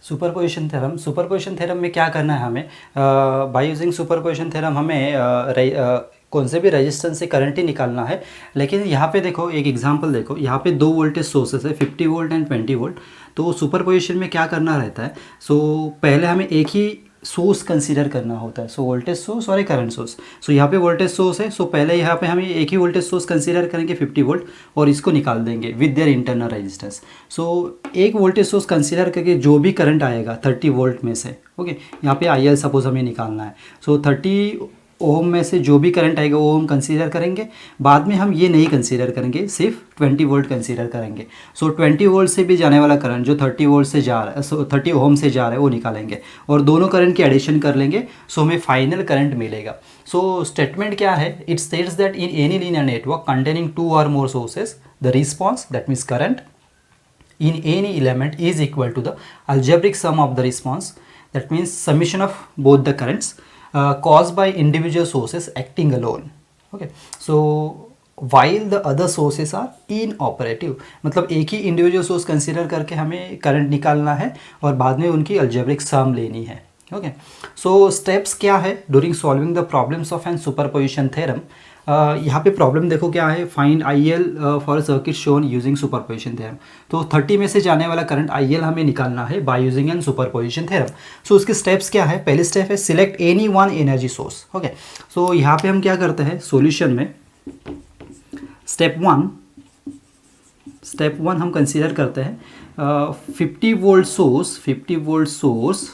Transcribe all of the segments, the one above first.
Superposition theorem में क्या करना है हमें? बाय यूजिंग सुपरपोजिशन थ्योरम हमें कौन से भी रेजिस्टेंस से करंट ही निकालना है। लेकिन यहाँ पे देखो, एक एग्जांपल देखो, यहाँ पे दो वोल्टेज सोर्सेस है 50 वोल्ट एंड 20 वोल्ट। तो सुपरपोजिशन में क्या करना रहता है? पहले हमें एक ही सोर्स कंसीडर करना होता है। वोल्टेज सोर्स और एक करंट सोर्स। यहाँ पे वोल्टेज सोर्स है, पहले यहाँ पे हम एक ही वोल्टेज सोर्स कंसीडर करेंगे 50 वोल्ट, और इसको निकाल देंगे विद देयर इंटरनल रेजिस्टेंस। एक वोल्टेज सोर्स कंसीडर करके जो भी करंट आएगा 30 वोल्ट में से, ओके, यहाँ पे आई एल सपोज हमें निकालना है। 30 ओम में से जो भी करंट आएगा वो हम कंसीडर करेंगे। बाद में हम ये नहीं कंसीडर करेंगे, सिर्फ 20 वोल्ट कंसीडर करेंगे। 20 वोल्ट से भी जाने वाला करंट जो 30 वोल्ट से जा रहा है, 30 ओम से जा रहा है, वो निकालेंगे और दोनों करंट की एडिशन कर लेंगे। हमें फाइनल करंट मिलेगा। स्टेटमेंट क्या है? It states that in any linear network containing 2 और मोर sources the response, that means current in any element is equal to the algebraic sum of the response, that means summation of both the currents caused by individual sources acting alone. Okay, so while the other sources are inoperative, मतलब एक ही individual source consider करके हमें current निकालना है और बाद में उनकी अल्जेब्रिक सम लेनी है। ओके, सो स्टेप्स क्या है during solving the problems of an superposition theorem? यहाँ पे प्रॉब्लम देखो क्या है, find I L for circuit shown using superposition theorem. तो 30 में से जाने वाला करंट आई एल हमें निकालना है by using an superposition theorem. उसके स्टेप्स क्या है? पहली स्टेप है select any one energy source. Okay, यहाँ पे हम क्या करते हैं सॉल्यूशन में, स्टेप वन हम कंसीडर करते हैं 50 volt source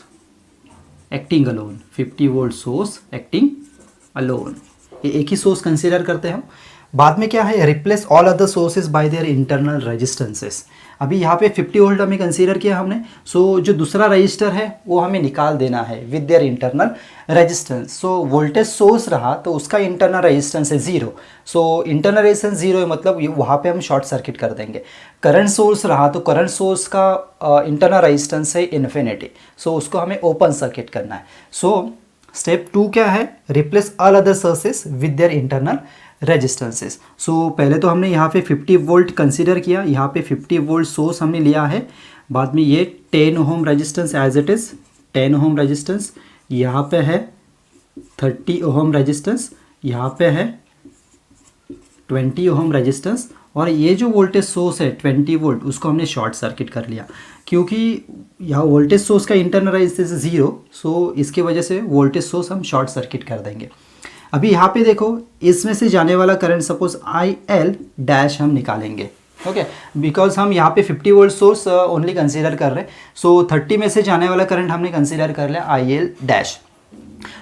acting alone, 50 volt source acting alone, ये एक ही सोर्स कंसीडर करते हैं हम। बाद में क्या है? Replace all other sources bye their internal resistances. अभी यहाँ पे 50 वोल्ट हमें कंसीडर किया हमने, जो दूसरा रजिस्टर है वो हमें निकाल देना है with their internal resistance. Voltage source रहा तो उसका इंटरनल रेजिस्टेंस है 0। इंटरनल रेजिस्टेंस 0 है, मतलब वहाँ पे हम शॉर्ट सर्किट कर देंगे। करंट सोर्स रहा तो करंट सोर्स का इंटरनल रेजिस्टेंस है इन्फिनिटी, उसको हमें ओपन सर्किट करना है। स्टेप 2 क्या है? Replace all other sources with their internal resistances. पहले तो हमने यहाँ पे 50 वोल्ट कंसीडर किया, यहाँ पे 50 वोल्ट सोर्स हमने लिया है। बाद में ये 10 ohm resistance as it is 10 ohm resistance, यहाँ पे है 30 ओम रेजिस्टेंस, यहाँ पे है 20 ओम रेजिस्टेंस, और ये जो वोल्टेज सोर्स है 20 वोल्ट उसको हमने शॉर्ट सर्किट कर लिया, क्योंकि यहाँ वोल्टेज सोर्स का इंटरनल रेजिस्टेंस 0, इसके वजह से वोल्टेज सोर्स हम शॉर्ट सर्किट कर देंगे। अभी यहाँ पे देखो, इसमें से जाने वाला current suppose I L dash हम निकालेंगे। ओके, बिकॉज हम यहाँ पे 50 वोल्ट सोर्स ओनली कंसीडर कर रहे हैं। 30 में से जाने वाला करंट हमने कंसीडर कर लिया आई एल डैश।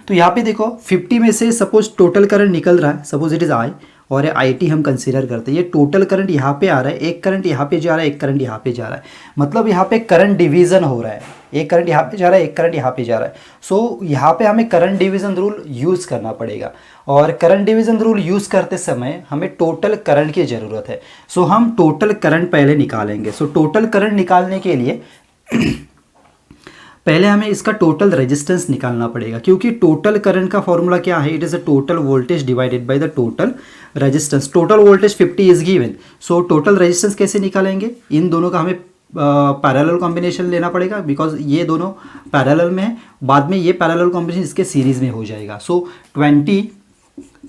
तो यहाँ पे देखो 50 में से सपोज टोटल करंट निकल रहा है, सपोज इट इज़ आई, और आई टी हम कंसीडर करते हैं। ये टोटल करंट यहाँ पे आ रहा है, एक करंट यहाँ पे जा रहा है, एक करंट यहाँ पे जा रहा है, मतलब यहाँ पे करंट डिवीजन हो रहा है, एक करंट यहाँ पे जा रहा है, एक करंट यहाँ पे जा रहा है। यहाँ पे हमें करंट डिवीजन रूल यूज़ करना पड़ेगा, और करंट डिवीजन रूल यूज़ करते समय हमें टोटल करंट की ज़रूरत है। हम टोटल करंट पहले निकालेंगे। टोटल करंट निकालने के लिए पहले हमें इसका टोटल रेजिस्टेंस निकालना पड़ेगा, क्योंकि टोटल करंट का फॉर्मूला क्या है? It is a total voltage divided by the total resistance. Total voltage 50 is given, total resistance कैसे निकालेंगे? इन दोनों का हमें पैरेलल कॉम्बिनेशन लेना पड़ेगा, बिकॉज ये दोनों पैरेलल में है। बाद में ये पैरेलल कॉम्बिनेशन इसके सीरीज में हो जाएगा। 20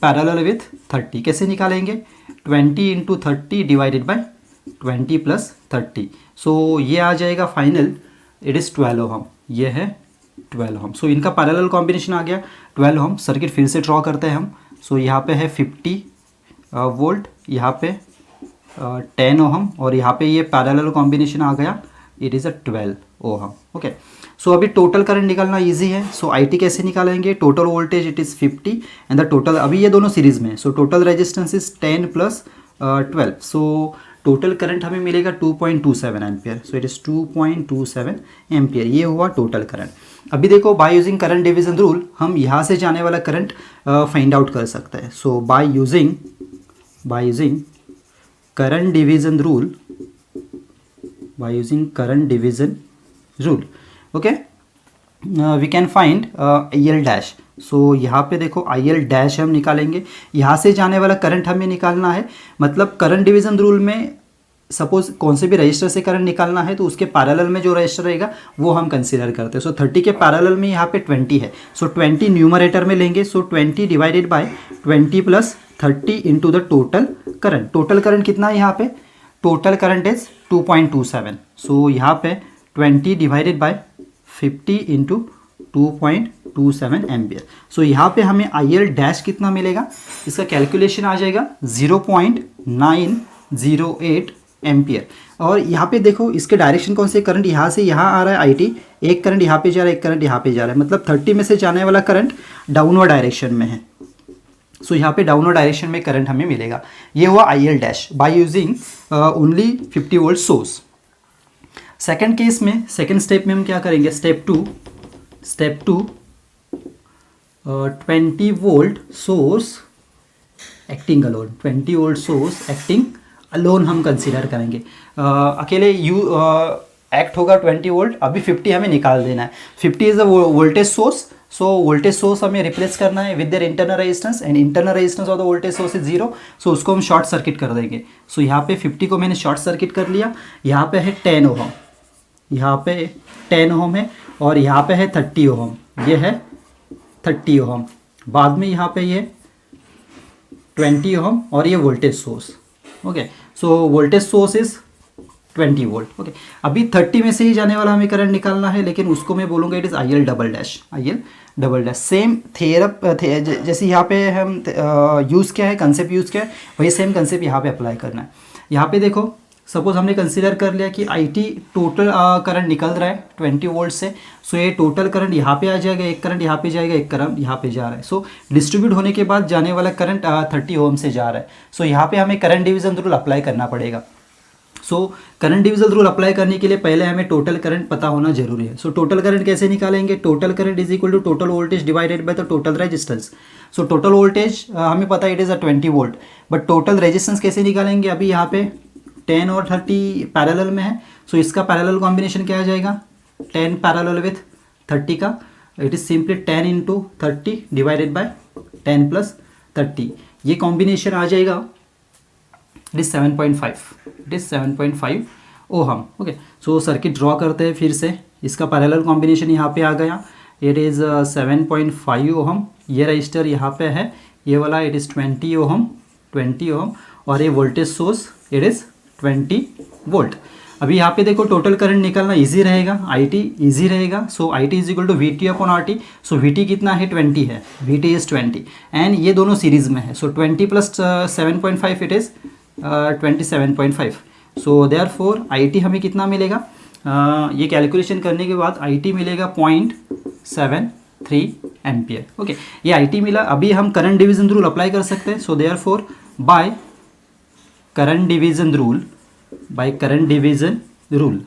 पैरेलल विथ 30 कैसे निकालेंगे? 20 इंटू 30 डिवाइडेड बाय 20 प्लस 30। ये आ जाएगा फाइनल, इट इज़ 12 ओम, ये है 12 ओम। इनका पैरेलल कॉम्बिनेशन आ गया 12 ओम। सर्किट फिर से ड्रॉ करते हैं हम। यहाँ पे है 50 वोल्ट, यहाँ पे 10 ओम, और यहाँ पे ये पैरेलल कॉम्बिनेशन आ गया, it is a 12 ohm. Okay, अभी टोटल करंट निकालना इजी है। आई टी कैसे निकालेंगे? Total voltage it is 50 and the total, अभी ये दोनों सीरीज में है, total resistance is 10 plus 12। Total current हमें मिलेगा 2.27 एम्पियर। इट इज़ 2.27 एम्पियर, ये हुआ टोटल करंट। अभी देखो, bye using current division rule हम यहाँ से जाने वाला करंट फाइंड आउट कर सकते हैं। By using current division rule, okay, we can find I L dash. यहाँ पे देखो आई एल डैश हम निकालेंगे, यहाँ से जाने वाला करंट हमें निकालना है। मतलब करंट डिवीजन रूल में सपोज कौन से भी रजिस्टर से करंट निकालना है तो उसके पैरेलल में जो रजिस्टर रहेगा वो हम कंसीडर करते हैं। सो 30 के पैरेलल में यहाँ पे 20 है, सो 20 न्यूमरेटर में लेंगे, सो 20 divided by 20 plus 30 into the total current. Total current कितना है यहाँ पे, टोटल करंट इज 2.27, सो यहाँ पे 20 divided by 50 into 2.27 ampere. So यहाँ पे हमें IL डैश कितना मिलेगा, इसका कैलकुलेशन आ जाएगा 0.908 एम्पियर। और यहाँ पे देखो इसके डायरेक्शन कौन से, करंट यहाँ से यहाँ आ रहा है IT, एक करंट यहाँ पे जा रहा है, एक करंट यहाँ पे जा रहा है, मतलब 30 में से जाने वाला करंट डाउनवर्ड डायरेक्शन में है। सो यहाँ पे डाउनवर्ड डायरेक्शन में करंट हमें मिलेगा। ये हुआ IL dash by using only 50 volt source. Second case में, सेकेंड स्टेप में हम क्या करेंगे, step two 20 volt source acting alone, 20 volt source acting alone हम कंसीडर करेंगे। अकेले एक्ट होगा 20 वोल्ट, अभी 50 हमें निकाल देना है। 50 is a voltage source, so voltage source हमें रिप्लेस करना है with their internal resistance, and internal resistance of the voltage source is 0, सो उसको हम शॉर्ट सर्किट कर देंगे। सो यहाँ पे 50 को मैंने शॉर्ट सर्किट कर लिया, यहाँ पे है 10 ओहम, यहाँ पे 10 ओहम है, और यहाँ पे है 30 ओहम, ये है 30 ओहम, बाद में यहाँ पे ये 20 ओहम और ये voltage source. Okay, so voltage source is 20 volt. Okay, अभी 30 में से ही जाने वाला हमें करंट निकालना है, लेकिन उसको मैं बोलूँगा it is IL double dash. Same थेरप जैसे यहाँ पे हम यूज़ किया है, कंसेप्ट यूज़ किया है, वही सेम कंसेप्ट यहाँ पे अप्लाई करना है। यहाँ पे देखो, सपोज हमने कंसीडर कर लिया कि IT टोटल करंट निकल रहा है 20 वोल्ट से, सो ये टोटल करंट यहाँ पे आ जाएगा, एक करंट यहाँ पे जाएगा, एक करंट यहाँ पे जा रहा है। सो डिस्ट्रीब्यूट होने के बाद जाने वाला करंट 30 ओम से जा रहा है। सो यहाँ पे हमें करंट डिवीजन रूल अप्लाई करना पड़ेगा। So current division rule apply करने के लिए पहले हमें टोटल करंट पता होना जरूरी है। सो टोटल करंट कैसे निकालेंगे, total current is equal to total voltage divided by the total resistance. So total voltage हमें पता है it is a 20 volt, but total resistance कैसे निकालेंगे, अभी यहाँ पे 10 और 30 पैरेलल में है, सो इसका पैरेलल कॉम्बिनेशन क्या आ जाएगा, 10 पैरेलल विथ 30 का, it is simply 10 into 30 divided by 10 plus 30, ये कॉम्बिनेशन आ जाएगा, it is 7.5 ohm. Okay, so circuit draw करते हैं फिर से, इसका पैरेलल कॉम्बिनेशन यहाँ पे आ गया, इट इज़ 7.5 ओहम, ये रजिस्टर यहाँ पे है, ये वाला इट इज़ 20 ओहम, और ये voltage source it is 20 volt. अभी यहाँ पे देखो टोटल करंट निकालना इजी रहेगा, IT इजी रहेगा, so IT is equal to VT upon RT। So VT कितना है, 20 है, VT इज 20, एंड ये दोनों सीरीज में है, सो 20 plus 7.5 it is 27.5। So therefore IT हमें कितना मिलेगा, ये कैलकुलेशन करने के बाद IT मिलेगा 0.73 एम्पियर। ओके, ये IT मिला। अभी हम करंट डिवीजन रूल अप्लाई कर सकते हैं। So therefore by current division rule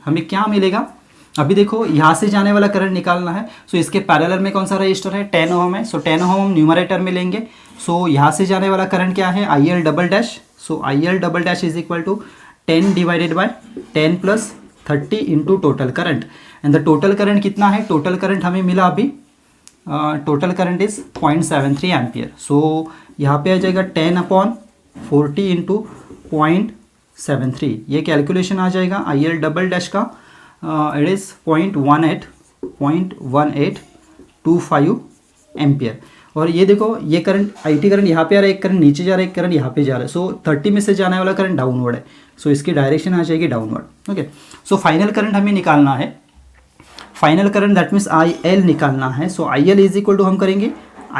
हमें क्या मिलेगा, अभी देखो यहाँ से जाने वाला करंट निकालना है, सो इसके पैरेलल में कौन सा रजिस्टर है, 10 ओहम है, सो 10 ओहम हम न्यूमरेटर में लेंगे। सो यहाँ से जाने वाला करंट क्या है, IL double dash, so IL double dash is equal to 10 divided by 10 plus 30 into total current, and the total current कितना है, टोटल करंट हमें मिला अभी, total current is 0.73 ampere. So यहाँ पे आ जाएगा 10 अपॉन 40 इंटू 0.73, ये कैलकुलेशन आ जाएगा IL डबल डैश का, इट इज़ 0.1825 एम्पियर। और ये देखो, ये करंट IT करंट यहाँ पे आ रहा है, एक करंट नीचे जा रहा है, एक करंट यहाँ पे जा रहा है, सो 30 में से जाने वाला करंट डाउनवर्ड है, सो इसकी डायरेक्शन आ जाएगी downward. Okay, so final current हमें निकालना है, final current that means IL निकालना है। सो IL इज इक्वल टू हम करेंगे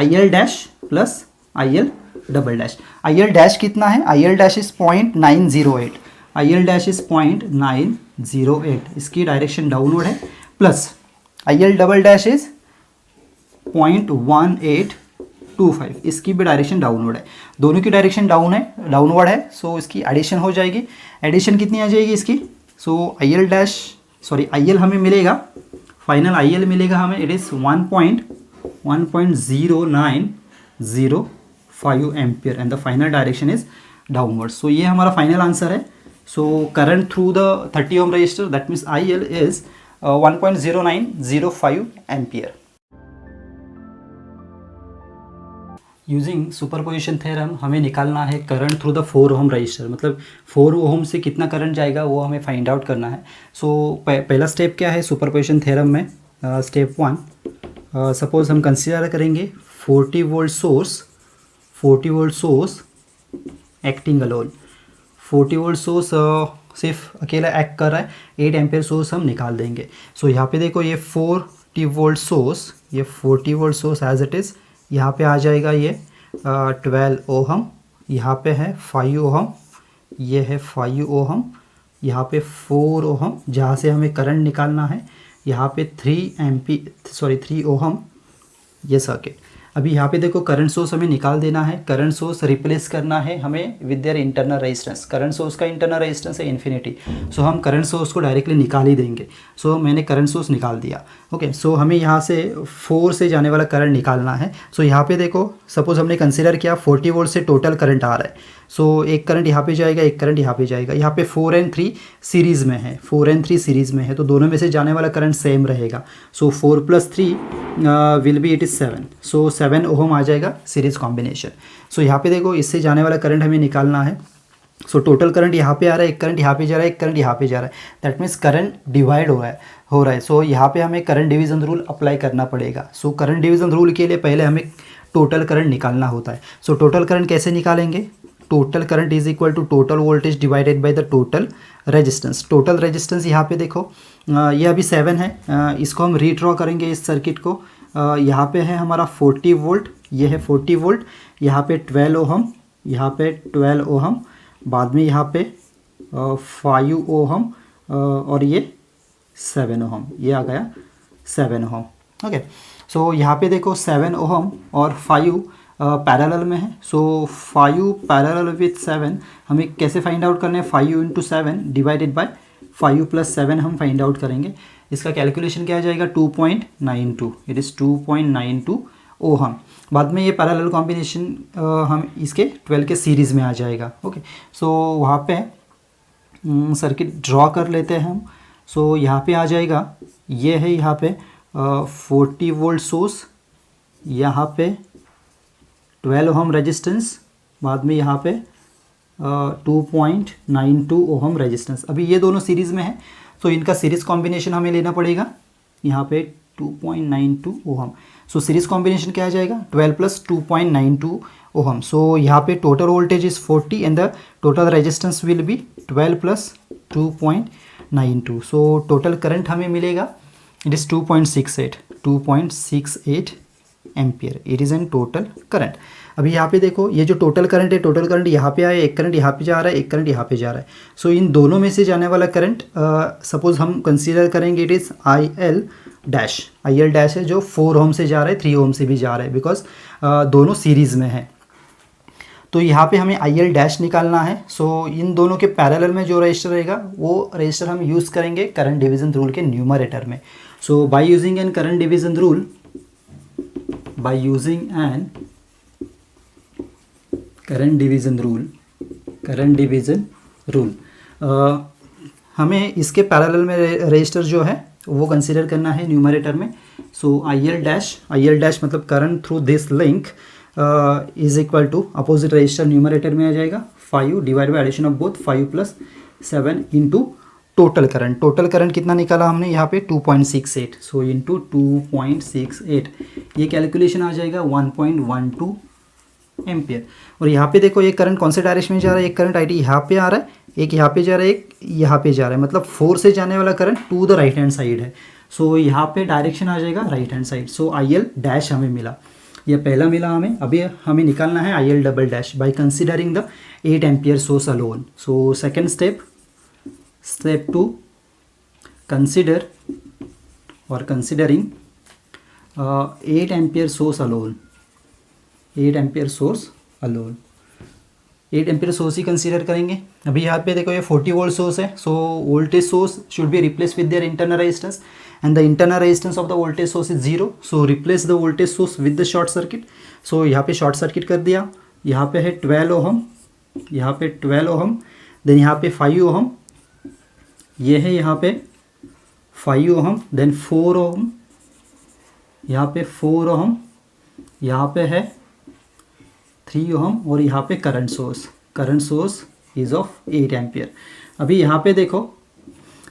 IL dash plus IL double dash. IL dash कितना है, IL dash is 0.908, IL dash is 0.908, इसकी डायरेक्शन डाउनवर्ड है, plus IL double dash is 0.1825, इसकी भी डायरेक्शन डाउनवर्ड है, दोनों की डायरेक्शन डाउनवर्ड है, सो इसकी एडिशन हो जाएगी। एडिशन कितनी आ जाएगी इसकी, सो IL हमें मिलेगा, फाइनल IL मिलेगा हमें, it is 1.0905 ampere, and the final direction is downward. So ये हमारा फाइनल आंसर है। So current through the 30 ohm resistor that means IL is 1.0905 ampere. Using superposition theorem हमें निकालना है current through the 4 ohm resistor, मतलब 4 ओम से कितना current जाएगा वो हमें फाइंड आउट करना है। सो पहला स्टेप क्या है सुपरपोजिशन थ्योरम में? स्टेप 1, सपोज हम कंसीडर करेंगे 40 volt source, 40 volt source acting alone. 40 volt source सिर्फ अकेला एक्ट कर रहा है, 8 एम्पेयर सोर्स हम निकाल देंगे। सो यहाँ पे देखो ये 40 वोल्ट सोर्स, ये 40 volt source as it is यहाँ पे आ जाएगा ये 12 ओहम, यहाँ पे है 5 ओहम, ये है 5 ओहम, यहाँ पे 4 ओहम जहाँ से हमें करंट निकालना है, यहाँ पे 3 ओहम ये सर्किट। अभी यहाँ पे देखो करंट सोर्स हमें निकाल देना है, करंट सोर्स रिप्लेस करना है हमें with their internal resistance. Current source का इंटरनल रेजिस्टेंस है इन्फिनिटी, सो हम करंट सोर्स को डायरेक्टली निकाल ही देंगे। सो मैंने करंट सोर्स निकाल दिया। ओके, सो हमें यहाँ से 4 से जाने वाला करंट निकालना है। सो यहाँ पे देखो सपोज हमने कंसिडर किया 40 वोल्ट से टोटल करंट आ रहा है। सो एक करंट यहाँ पे जाएगा, एक करंट यहाँ पे जाएगा। यहाँ पे 4 और 3 सीरीज़ में है, 4 और 3 सीरीज़ में है, तो दोनों में से जाने वाला करंट सेम रहेगा। So 4 + 3 will be it is 7। So 7 ohm आ जाएगा सीरीज़ कॉम्बिनेशन। सो यहाँ पे देखो इससे जाने वाला करंट हमें निकालना है। सो टोटल करंट यहाँ पे आ रहा है, एक करंट यहाँ पे जा रहा है, एक करंट यहाँ पे जा रहा है, दैट मीन्स करंट डिवाइड हो रहा है। सो यहाँ पे हमें करंट डिवीज़न रूल अप्लाई करना पड़ेगा। सो करंट डिवीज़न रूल के लिए पहले हमें टोटल करंट निकालना होता है। सो टोटल करंट कैसे निकालेंगे? Total current is equal to total voltage divided by the total resistance. Total resistance यहाँ पे देखो ये अभी 7 है, इसको हम रीड्रॉ करेंगे इस सर्किट को। यहाँ पे है हमारा 40 वोल्ट, ये है 40 वोल्ट, यहाँ पे 12 ओहम, यहाँ पे 12 ओहम, बाद में यहाँ पे 5 ओहम और ये 7 ओहम, ये आ गया 7 ओहम। ओके, सो यहाँ पे देखो 7 ओहम और 5 पैरेलल में है। सो 5 पैरेलल विथ 7 हमें कैसे फाइंड आउट करना है? 5 × 7 डिवाइडेड बाय 5 + 7 हम फाइंड आउट करेंगे। इसका कैलकुलेशन क्या आ जाएगा? 2.92, इट इज़ 2.92 ओहम। बाद में ये पैरेलल कॉम्बिनेशन हम इसके 12 के सीरीज़ में आ जाएगा। ओके, सो वहाँ पे सर्किट ड्रॉ कर लेते हैं हम। सो यहाँ पे आ जाएगा, ये है यहाँ पे 40 वोल्ट सोर्स, यहाँ पे 12 ओहम रेजिस्टेंस, बाद में यहाँ पे 2.92 ओहम रेजिस्टेंस। अभी ये दोनों सीरीज़ में है, तो इनका सीरीज़ कॉम्बिनेशन हमें लेना पड़ेगा। यहाँ पे 2.92 ओहम। सो सीरीज़ कॉम्बिनेशन क्या आ जाएगा? 12 + 2.92 ओहम। सो यहाँ पे total voltage is 40 and the total resistance will be 12 + 2.92। So total current हमें मिलेगा, it is 2.68 ampere. It is an total current. अभी यहाँ पे देखो ये जो टोटल करंट है, टोटल करंट यहाँ पे आया, एक करंट यहाँ पे जा रहा है, एक करंट यहाँ पे जा रहा है। सो इन दोनों में से जाने वाला करंट सपोज हम कंसीडर करेंगे इट इज़ IL डैश है, जो 4 ओम से जा रहा है, 3 ओम से भी जा रहा है, बिकॉज दोनों सीरीज़ में है। तो यहाँ पे हमें IL डैश निकालना है। सो इन दोनों के पैरेलल में जो रजिस्टर रहेगा वो रजिस्टर हम यूज़ करेंगे करंट डिवीज़न रूल के न्यूमरेटर में। So by using an current division rule, by using an current division rule हमें इसके पैरेलल में रजिस्टर जो है वो कंसीडर करना है न्यूमरेटर में। सो IL डैश मतलब current through this link is equal to opposite resistor numerator में आ जाएगा 5 divide by addition of both 5 + 7 into total current. Total current कितना निकाला हमने यहाँ पे? 2.68। सो इंटू 2.68 ये कैलकुलेशन आ जाएगा 1.12 एम्पियर। और यहाँ पे देखो ये करंट कौन से डायरेक्शन में जा रहा है? एक करंट IT यहाँ पे आ रहा है, एक यहाँ पे जा रहा है, एक यहाँ पे जा रहा है, मतलब 4 से जाने वाला current to the right hand side है। सो यहाँ पे डायरेक्शन आ जाएगा right hand side. So IL dash हमें मिला, ये पहला मिला हमें। अभी हमें निकालना है IL double dash by considering the 8 ampere source alone. So second step, Step 2, considering 8 ampere source alone. 8 ampere source he consider करेंगे। अभी यहाँ पे देखो ये 40 वोल्ट सोर्स है, so voltage source should be replace with their internal resistance and the internal resistance of the voltage source is 0। So replace the voltage source with the short circuit. So यहाँ पे short circuit कर दिया। यहाँ पे है 12 ohm, यहाँ पे 12 ohm, then यहाँ पे 5 ओहम, ये है यहाँ पे 5 ओहम, देन 4 ओहम, यहाँ पे 4 ओहम, यहाँ पे है 3 ओहम और यहाँ पे current source is of 8 ampere. अभी यहाँ पे देखो,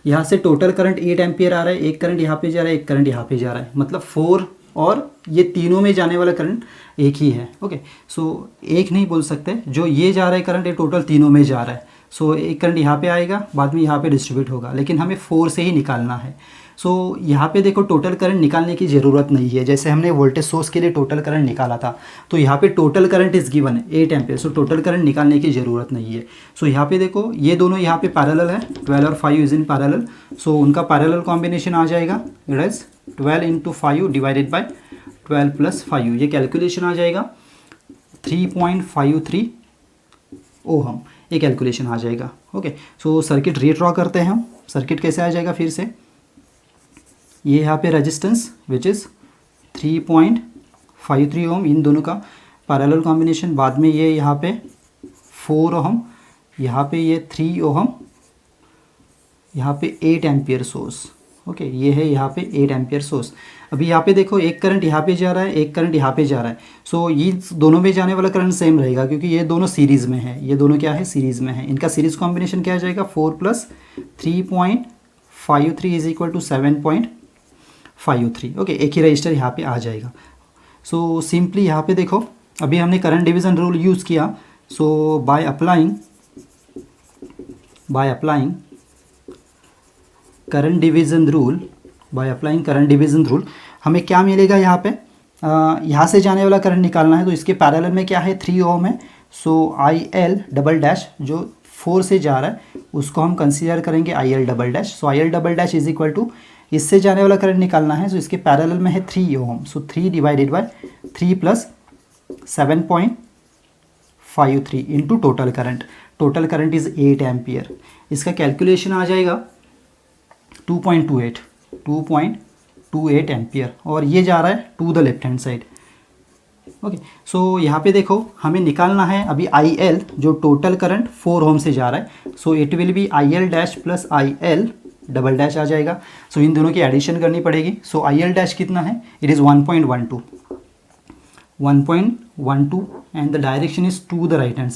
यहाँ से टोटल करंट 8 एम्पियर आ रहा है, एक करंट यहाँ पे जा रहा है, एक करंट यहाँ पे जा रहा है, मतलब 4 और ये तीनों में जाने वाला करंट एक ही है। ओके, सो एक नहीं बोल सकते, जो ये जा रहा है करंट ये टोटल तीनों में जा रहा है। सो एक करंट यहाँ पे आएगा, बाद में यहाँ पे डिस्ट्रीब्यूट होगा, लेकिन हमें 4 से ही निकालना है। सो यहाँ पे देखो टोटल करंट निकालने की ज़रूरत नहीं है, जैसे हमने वोल्टेज सोर्स के लिए टोटल करंट निकाला था, तो यहाँ पे टोटल करंट इज़ गिवन है 8 एम्पियर। सो टोटल करंट निकालने की ज़रूरत नहीं है। सो यहाँ पे देखो ये दोनों यहाँ पे पैरेलल है, 12 और 5 इज़ इन पैरेलल। सो उनका पैरेलल कॉम्बिनेशन आ जाएगा, it is 12 into 5 divided by 12 plus 5। ये कैलकुलेशन आ जाएगा 3.53 ओहम, ये कैलकुलेशन आ जाएगा। ओके, सो सर्किट रीड्रॉ करते हैं हम। सर्किट कैसे आ जाएगा फिर से, ये यहाँ पे रेजिस्टेंस विच इज़ 3.53 ओम, इन दोनों का पैरेलल कॉम्बिनेशन, बाद में ये यहाँ पे 4 ओहम, यहाँ पे ये 3 ओहम, यहाँ पे 8 एम्पियर सोर्स। ओके, ये है यहाँ पे 8 एम्पियर सोर्स। अभी यहाँ पे देखो एक करंट यहाँ पे जा रहा है, एक करंट यहाँ पे जा रहा है। सो ये दोनों में जाने वाला करंट सेम रहेगा, क्योंकि ये दोनों सीरीज़ में है, ये दोनों क्या है, सीरीज़ में है। इनका सीरीज़ कॉम्बिनेशन क्या आ जाएगा, 4 plus 3.53 is equal to 7.53। Okay, एक ही रजिस्टर यहाँ पे आ जाएगा। सो सिंपली यहाँ पे देखो, अभी हमने करंट डिवीज़न रूल यूज़ किया। So by applying current division rule, हमें क्या मिलेगा यहाँ पे, यहाँ से जाने वाला करंट निकालना है, तो इसके पैरेलल में क्या है, 3 ओम है। सो IL डबल डैश जो 4 से जा रहा है उसको हम कंसीडर करेंगे IL double dash. So IL double dash is equal to, इससे जाने वाला करंट निकालना है, सो इसके पैरेलल में है 3 ohm. So 3 divided by 3 plus 7.53 into total current is 8 ampere. इसका कैलकुलेशन आ जाएगा 2.28 एम्पियर, और ये जा रहा है to the left hand side. Okay, so यहाँ पे देखो हमें निकालना है अभी IL, जो टोटल करंट 4 ओम से जा रहा है। So it will be IL dash plus IL double dash आ जाएगा। सो इन दोनों की एडिशन करनी पड़ेगी। सो IL डैश कितना है, it is 1.12 and the direction is to the right hand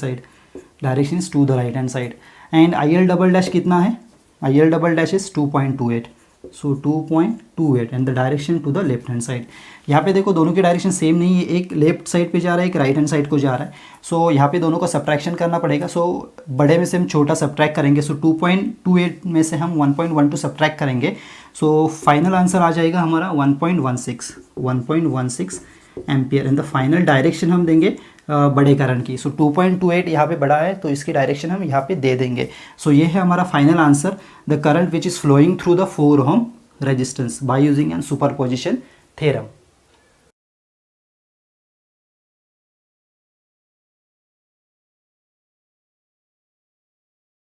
side, and IL double dash कितना है, IL double dash is 2.28। So 2.28 and the direction to the left hand side. यहाँ पे देखो दोनों की डायरेक्शन सेम नहीं है, एक लेफ्ट साइड पे जा रहा है, एक राइट हैंड साइड को जा रहा है। सो यहाँ पे दोनों को सब्ट्रैक्शन करना पड़ेगा। सो बड़े में से हम छोटा सब्ट्रैक्ट करेंगे। सो 2.28 में से हम 1.12 सब्ट्रैक्ट करेंगे। सो फाइनल आंसर आ जाएगा हमारा 1.16 ampere, and the final direction हम देंगे बड़े करंट की। सो 2.28 यहाँ पे बड़ा है, तो इसकी डायरेक्शन हम यहाँ पे दे देंगे। सो ये है हमारा final answer, the current which is flowing through the 4 ohm resistance by using an superposition theorem.